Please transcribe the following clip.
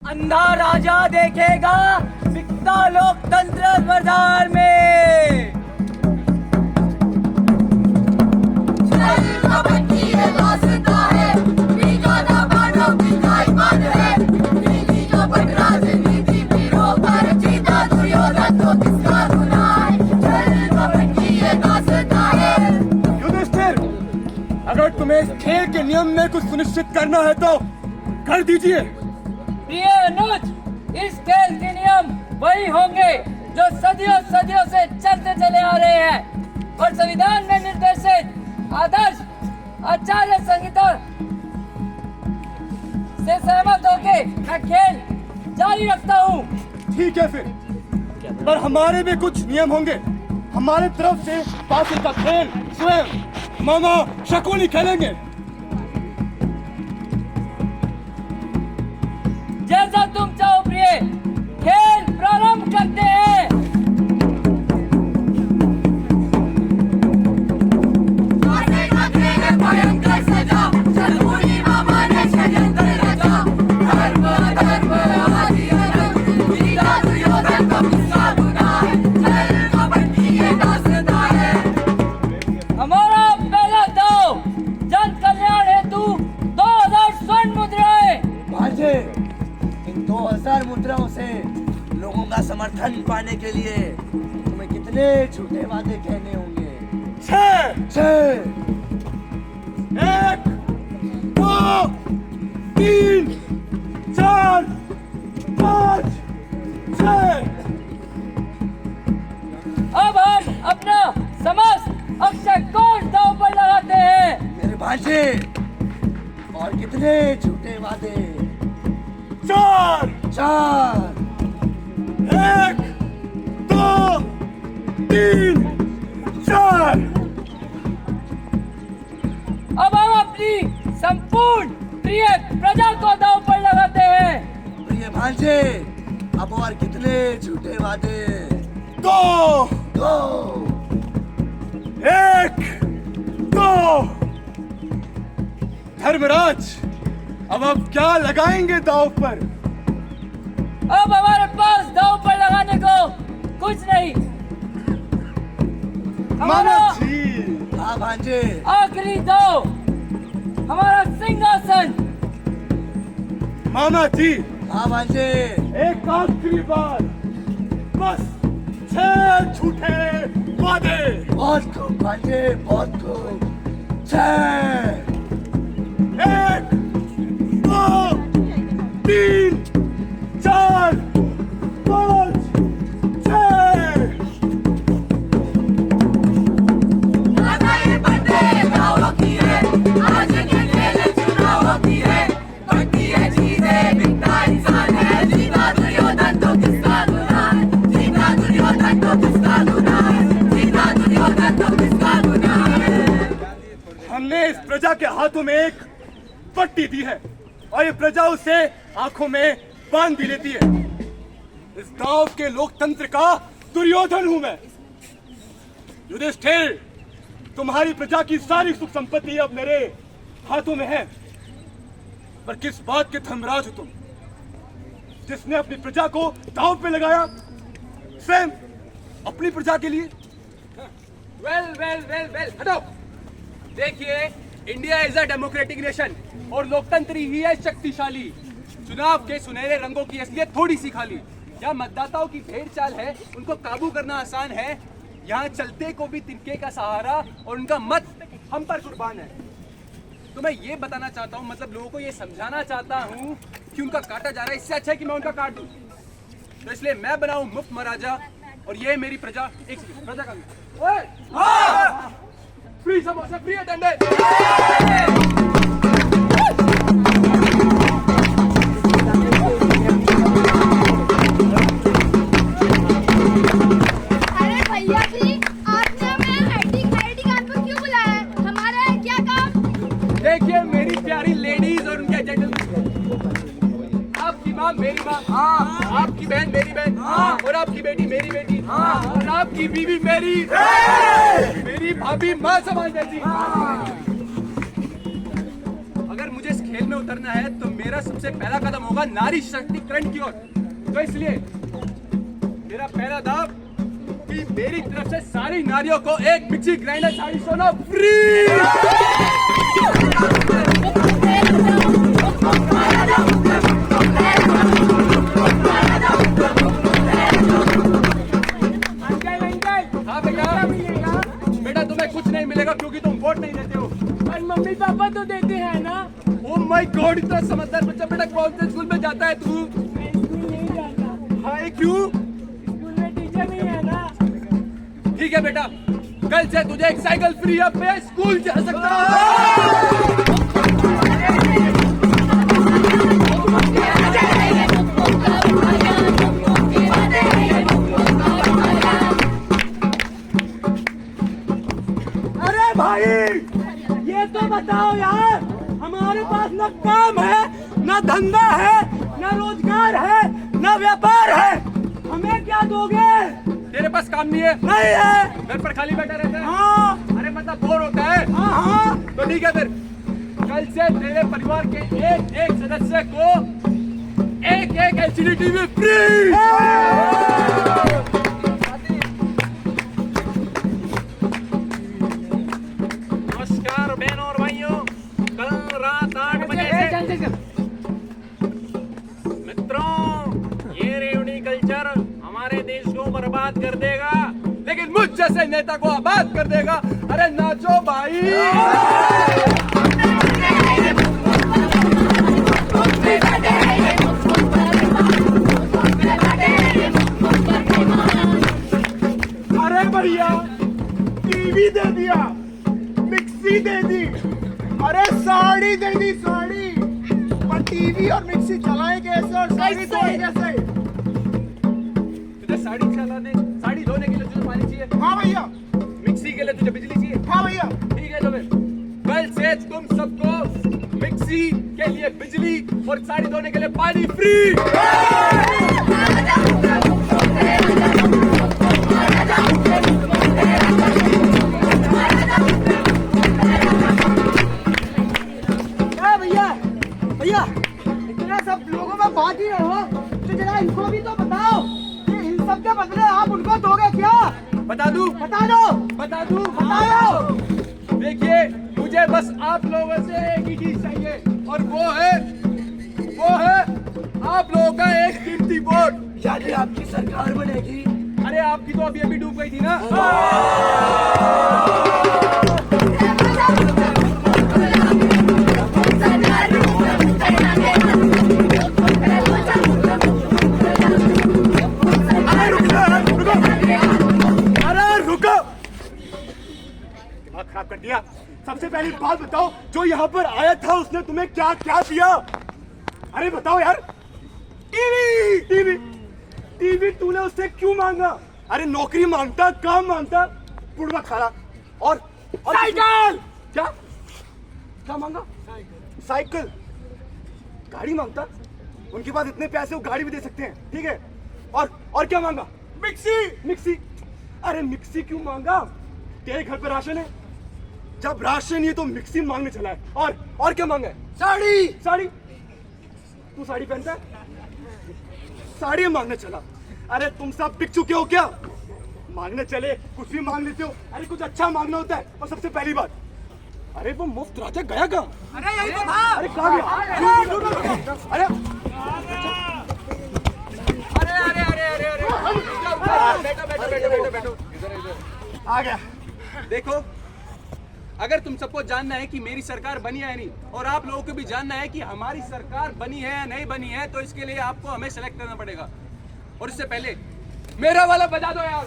अंधा राजा देखेगा बिकता लोकतंत्र बाजार में। युधिष्ठिर, अगर तुम्हें इस खेल के नियम में कुछ सुनिश्चित करना है तो कर दीजिए। प्रिय अनुज, इस खेल के नियम वही होंगे जो सदियों सदियों से चलते चले आ रहे हैं और संविधान में निर्देशित आदर्श आचार्य संहिता से सहमत होके मैं खेल जारी रखता हूँ। ठीक है फिर, पर हमारे भी कुछ नियम होंगे। हमारे तरफ से बाकी का खेल स्वयं मामा शकुनी खेलेंगे। जैसा तुम चाहो प्रिय, खेल प्रारंभ करते हैं। हमारा पहला दाव जन कल्याण हेतु 2000 स्वर्ण मुद्राएं। भांजे, इन 2000 मुद्राओं से लोगों का समर्थन पाने के लिए तुम्हें कितने झूठे वादे कहने होंगे? 6 1 2 3 4 5 6। अब हम अपना समस्त अक्षय कोष दांव पर लगाते हैं। मेरे भांजे, और कितने झूठे वादे? 4 1 2 3 4। अब हम अपनी संपूर्ण प्रिय प्रजा को दांव पर लगाते हैं। प्रिय भांजे, अब और कितने झूठे वादे? 2 1 2। धर्मराज, अब आप क्या लगाएंगे दांव पर? अब हमारे पास दांव पर लगाने को कुछ नहीं। मामा हमारा जी, हाँ भांजे, आखिरी दांव हमारा सिंहासन। मामा जी, हाँ भांजे, एक आखिरी बार, बस 6 झूठे वादे। बहुत खूब भांजे, बहुत खूब। 6 1 2 3 4 5 6। हमने इस प्रजा के हाथों में एक पट्टी दी है और ये प्रजा उसे आंखों में बांध भी लेती है। इस गांव के लोकतंत्र का दुर्योधन हूं मैं। युधिष्ठिर, तुम्हारी प्रजा की सारी सुख संपत्ति अब मेरे हाथों में है, पर किस बात के धर्मराज हो तुम, जिसने अपनी प्रजा को दांव पे लगाया, स्वयं अपनी प्रजा के लिए? वेल, हटो। देखिए, India is a democratic nation और लोकतंत्र ही है शक्तिशाली। चुनाव के सुनहरे रंगों की असलियत थोड़ी सी खाली। यहाँ मतदाताओं की भेड़ चाल है, उनको काबू करना आसान है। यहाँ चलते को भी तिनके का सहारा और उनका मत हम पर कुर्बान है। तो मैं ये बताना चाहता हूँ, मतलब लोगों को ये समझाना चाहता हूँ कि उनका काटा जा रहा है, इससे अच्छा है कि मैं उनका काट दूँ। तो इसलिए मैं बनाऊँ मुफ्त महाराजा और ये मेरी प्रजा। एक सेकंड, प्रजा का फ्री समोसा, फ्री अटेंडेंस। अरे भैया जी, आपने हमें आईडी कार्ड पर क्यों बुलाया है? हमारा है क्या काम? देखिए मेरी प्यारी लेडीज और उनके जेंटलमैन, आपकी माँ मेरी माँ, आपकी बहन मेरी बहन, और आपकी बेटी मेरी बेटी, और आपकी बीवी मेरी भाभी माँ समान जैसी। अगर मुझे इस खेल में उतरना है तो मेरा सबसे पहला कदम होगा नारी शक्तिकरण की ओर। तो इसलिए मेरा पहला दाव कि मेरी तरफ से सारी नारियों को एक मिक्सी ग्राइंडर साड़ी सोना फ्री। हाँ भैया, बेटा तुम्हें कुछ नहीं मिलेगा क्योंकि तुम वोट नहीं देते हो। और मम्मी पापा तो देते हैं ना। ओ माय गॉड, इतना समझदार बच्चा। बेटा कौन से स्कूल में जाता है तू? मैं स्कूल नहीं जाता, हाय क्यों? स्कूल में टीचर नहीं है ना। ठीक है बेटा, कल से तुझे एक साइकिल फ्री अब मैं स्कूल जा सकता हूँ। अरे भाई, ये तो बताओ यार, हमारे पास न काम है, न धंधा है, न रोजगार है, न व्यापार है, हमें क्या दोगे? तेरे पास काम नहीं है? नहीं है। घर पर खाली बैठा रहता है? हाँ। अरे मतलब बोर होता है? हाँ हाँ। तो ठीक है फिर, कल से तेरे परिवार के एक एक सदस्य को एक एक एलसीडी टीवी फ्री। नमस्कार बहनों और भाइयों, कल रात 8 बजे से मित्रों, ये रेवड़ी कल्चर हमारे देश को बर्बाद कर देगा, लेकिन मुझ जैसे नेता को आबाद कर देगा। अरे नाचो भाई। अरे भैया, टीवी दे दिया, मिक्सी दे दी, अरे साड़ी दे दी, साड़ी। पर टीवी और मिक्सी चलाए कैसे और साड़ी धोए कैसे? तुझे साड़ी चला दे, साड़ी धोने के लिए तुझे पानी चाहिए। हाँ भैया। मिक्सी के लिए तुझे बिजली चाहिए। हाँ भैया। ठीक है, तो फिर कल से तुम सबको मिक्सी के लिए बिजली और साड़ी धोने के लिए पानी फ्री। भैया भैया, इतना सब लोगों में बात ही रहो तो जरा इनको भी तो बताओ कि इन सब के बदले आप उनको दोगे क्या? बता दूं? बता दो। बता दूं? बताओ। देखिए, मुझे बस आप लोगों से एक ही चीज चाहिए और वो है आप लोगों का एक कीमती वोट। यानी आपकी सरकार बनेगी? अरे आपकी तो अभी अभी डूब गई थी ना। खराब कर दिया। सबसे पहली बात बताओ, जो यहाँ पर आया था उसने तुम्हें क्या क्या दिया? अरे बताओ यार। टीवी टीवी टीवी तूने उससे क्यों मांगा? अरे नौकरी मांगता, काम मांगता, बुढ़वा खाला। और साइकिल। क्या क्या मांगा? साइकिल। गाड़ी मांगता? उनके पास इतने पैसे वो गाड़ी भी दे सकते हैं, ठीक है। और क्या मांगा? मिक्सी। मिक्सी। अरे मिक्सी क्यों मांगा? तेरे घर पे राशन है, जब राशन ही तो मिक्सी मांगने चला है। और क्या मांगा है? साड़ी। साड़ी। तू साड़ी पहनता है? साड़ी मांगने चला। अरे तुम सब बिक चुके हो क्या? मांगने चले कुछ भी मांग लेते हो। अरे कुछ अच्छा मांगना होता है। और सबसे पहली बात, अरे वो मुफ्त राजा गया कहाँ? अरे यही तो था। अरे कहाँ गया? अरे बैठो। आ गया। देखो, अगर तुम सबको जानना है कि मेरी सरकार बनी है या नहीं, और आप लोगों को भी जानना है कि हमारी सरकार बनी है या नहीं बनी है, तो इसके लिए आपको हमें सेलेक्ट करना पड़ेगा। और इससे पहले मेरा वाला बजा दो यार।